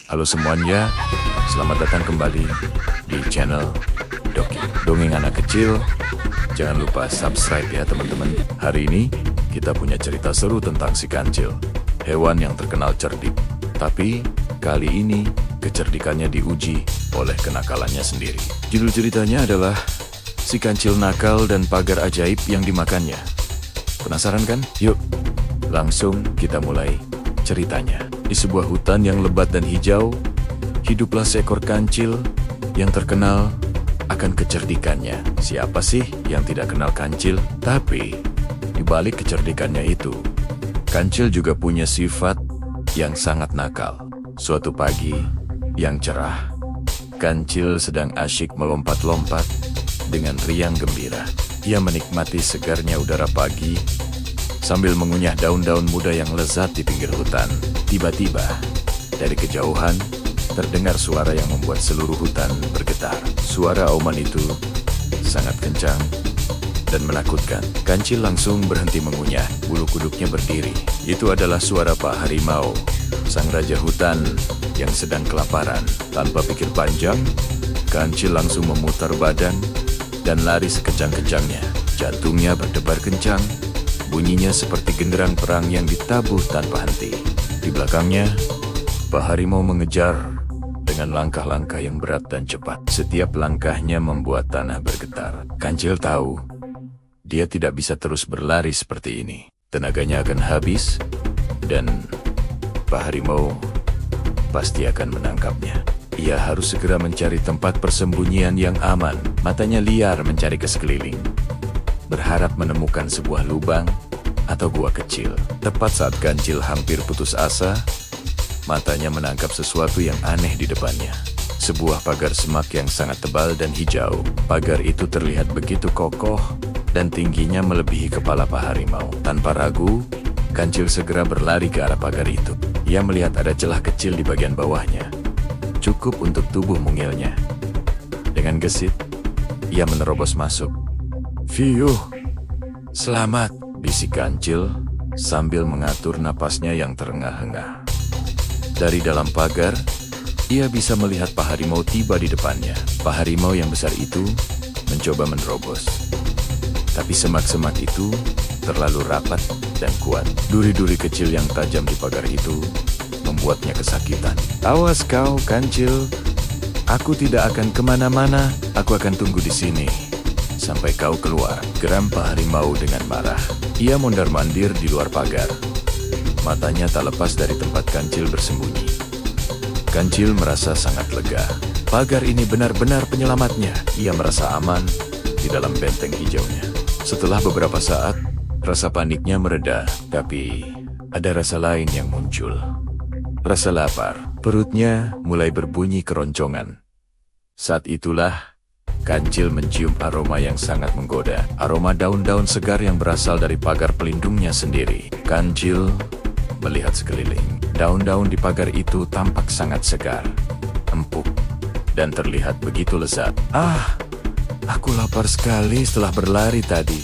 Halo semuanya, selamat datang kembali di channel Doki Dongeng Anak Kecil. Jangan lupa subscribe ya teman-teman. Hari ini kita punya cerita seru tentang si kancil, hewan yang terkenal cerdik. Tapi kali ini kecerdikannya diuji oleh kenakalannya sendiri. Judul ceritanya adalah si kancil nakal dan pagar ajaib yang dimakannya. Penasaran kan? Yuk, langsung kita mulai ceritanya. Di sebuah hutan yang lebat dan hijau, hiduplah seekor kancil yang terkenal akan kecerdikannya. Siapa sih yang tidak kenal kancil? Tapi, di balik kecerdikannya itu, kancil juga punya sifat yang sangat nakal. Suatu pagi yang cerah, kancil sedang asyik melompat-lompat dengan riang gembira. Ia menikmati segarnya udara pagi sambil mengunyah daun-daun muda yang lezat di pinggir hutan. Tiba-tiba, dari kejauhan, terdengar suara yang membuat seluruh hutan bergetar. Suara auman itu sangat kencang dan menakutkan. Kancil langsung berhenti mengunyah, bulu kuduknya berdiri. Itu adalah suara Pak Harimau, sang raja hutan yang sedang kelaparan. Tanpa pikir panjang, kancil langsung memutar badan dan lari sekejang-kejangnya. Jantungnya berdebar kencang, bunyinya seperti genderang perang yang ditabuh tanpa henti. Di belakangnya, Pak Harimau mengejar dengan langkah-langkah yang berat dan cepat. Setiap langkahnya membuat tanah bergetar. Kancil tahu, dia tidak bisa terus berlari seperti ini. Tenaganya akan habis, dan Pak Harimau pasti akan menangkapnya. Ia harus segera mencari tempat persembunyian yang aman. Matanya liar mencari ke sekeliling, berharap menemukan sebuah lubang atau gua kecil. Tepat saat kancil hampir putus asa, matanya menangkap sesuatu yang aneh di depannya. Sebuah pagar semak yang sangat tebal dan hijau. Pagar itu terlihat begitu kokoh dan tingginya melebihi kepala Pak Harimau. Tanpa ragu, kancil segera berlari ke arah pagar itu. Ia melihat ada celah kecil di bagian bawahnya, cukup untuk tubuh mungilnya. Dengan gesit, ia menerobos masuk. "Fiuh, selamat," bisik kancil sambil mengatur napasnya yang terengah-engah. Dari dalam pagar, ia bisa melihat Pak Harimau tiba di depannya. Pak Harimau yang besar itu mencoba menerobos. Tapi semak-semak itu terlalu rapat dan kuat. Duri-duri kecil yang tajam di pagar itu membuatnya kesakitan. "Awas kau, kancil. Aku tidak akan kemana-mana. Aku akan tunggu di sini sampai kau keluar," geram Pak Harimau dengan marah. Ia mondar-mandir di luar pagar. Matanya tak lepas dari tempat kancil bersembunyi. Kancil merasa sangat lega. Pagar ini benar-benar penyelamatnya. Ia merasa aman di dalam benteng hijaunya. Setelah beberapa saat, rasa paniknya mereda. Tapi ada rasa lain yang muncul. Rasa lapar. Perutnya mulai berbunyi keroncongan. Saat itulah kancil mencium aroma yang sangat menggoda. Aroma daun-daun segar yang berasal dari pagar pelindungnya sendiri. Kancil melihat sekeliling. Daun-daun di pagar itu tampak sangat segar, empuk, dan terlihat begitu lezat. "Ah, aku lapar sekali setelah berlari tadi,"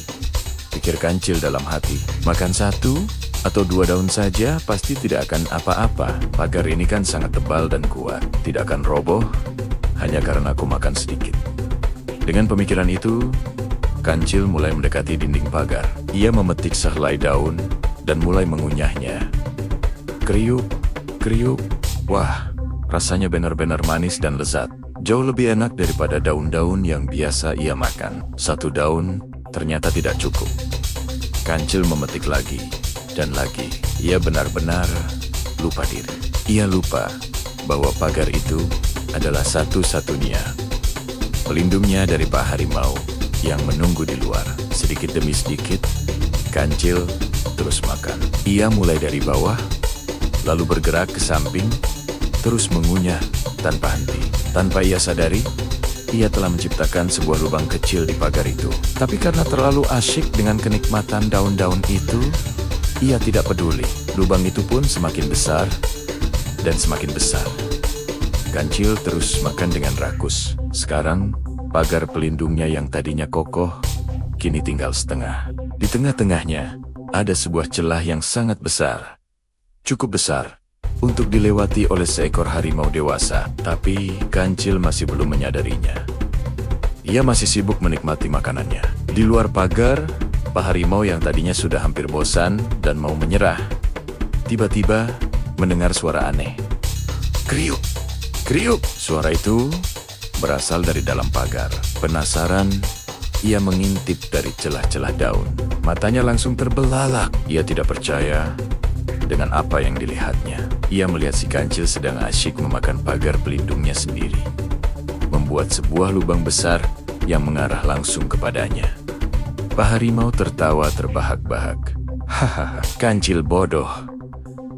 pikir kancil dalam hati. "Makan satu atau dua daun saja pasti tidak akan apa-apa. Pagar ini kan sangat tebal dan kuat. Tidak akan roboh hanya karena aku makan sedikit." Dengan pemikiran itu, kancil mulai mendekati dinding pagar. Ia memetik sehelai daun dan mulai mengunyahnya. Kriuk, kriuk. Wah, rasanya benar-benar manis dan lezat. Jauh lebih enak daripada daun-daun yang biasa ia makan. Satu daun ternyata tidak cukup. Kancil memetik lagi dan lagi. Ia benar-benar lupa diri. Ia lupa bahwa pagar itu adalah satu-satunya pelindungnya dari Pak Harimau yang menunggu di luar. Sedikit demi sedikit, kancil terus makan. Ia mulai dari bawah, lalu bergerak ke samping, terus mengunyah tanpa henti. Tanpa ia sadari, ia telah menciptakan sebuah lubang kecil di pagar itu. Tapi karena terlalu asyik dengan kenikmatan daun-daun itu, ia tidak peduli. Lubang itu pun semakin besar dan semakin besar. Kancil terus makan dengan rakus. Sekarang, pagar pelindungnya yang tadinya kokoh, kini tinggal setengah. Di tengah-tengahnya, ada sebuah celah yang sangat besar. Cukup besar untuk dilewati oleh seekor harimau dewasa, tapi Kancil masih belum menyadarinya. Ia masih sibuk menikmati makanannya. Di luar pagar, Pak Harimau yang tadinya sudah hampir bosan dan mau menyerah, tiba-tiba mendengar suara aneh. Kriuk, kriuk. Suara itu berasal dari dalam pagar. Penasaran, ia mengintip dari celah-celah daun. Matanya langsung terbelalak. Ia tidak percaya dengan apa yang dilihatnya. Ia melihat si Kancil sedang asyik memakan pagar pelindungnya sendiri, membuat sebuah lubang besar yang mengarah langsung kepadanya. Pak Harimau tertawa terbahak-bahak. Hahaha, Kancil bodoh.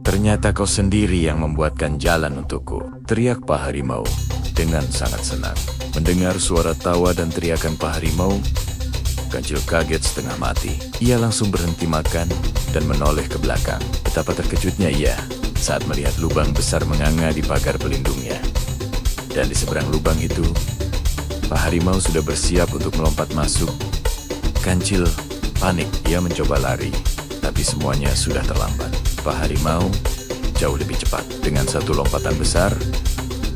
Ternyata kau sendiri yang membuatkan jalan untukku, teriak Pak Harimau dengan sangat senang. Mendengar suara tawa dan teriakan Pak Harimau, Kancil kaget setengah mati. Ia langsung berhenti makan dan menoleh ke belakang. Betapa terkejutnya ia saat melihat lubang besar menganga di pagar pelindungnya. Dan di seberang lubang itu, Pak Harimau sudah bersiap untuk melompat masuk. Kancil panik, ia mencoba lari, tapi semuanya sudah terlambat. Pak Harimau jauh lebih cepat. Dengan satu lompatan besar,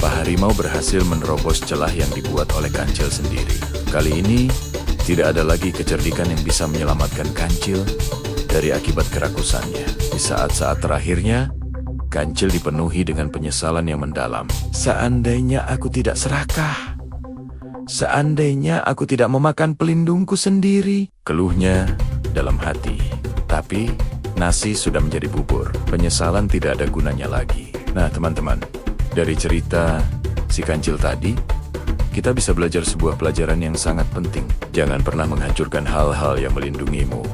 Pak Harimau berhasil menerobos celah yang dibuat oleh Kancil sendiri. Kali ini, tidak ada lagi kecerdikan yang bisa menyelamatkan Kancil dari akibat kerakusannya. Di saat-saat terakhirnya, Kancil dipenuhi dengan penyesalan yang mendalam. Seandainya aku tidak serakah. Seandainya aku tidak memakan pelindungku sendiri, keluhnya dalam hati. Tapi, nasi sudah menjadi bubur. Penyesalan tidak ada gunanya lagi. Nah, teman-teman, dari cerita si Kancil tadi, kita bisa belajar sebuah pelajaran yang sangat penting. Jangan pernah menghancurkan hal-hal yang melindungimu.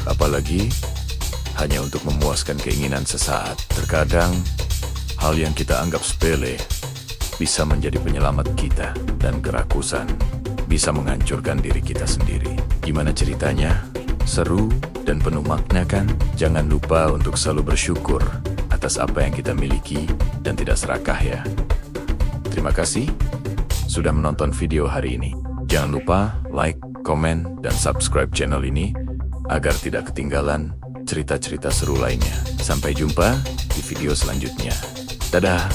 Apalagi hanya untuk memuaskan keinginan sesaat. Terkadang, hal yang kita anggap sepele bisa menjadi penyelamat kita, dan kerakusan bisa menghancurkan diri kita sendiri. Gimana ceritanya? Seru dan penuh makna kan? Jangan lupa untuk selalu bersyukur atas apa yang kita miliki dan tidak serakah ya. Terima kasih sudah menonton video hari ini. Jangan lupa like, komen, dan subscribe channel ini agar tidak ketinggalan cerita-cerita seru lainnya. Sampai jumpa di video selanjutnya. Dadah!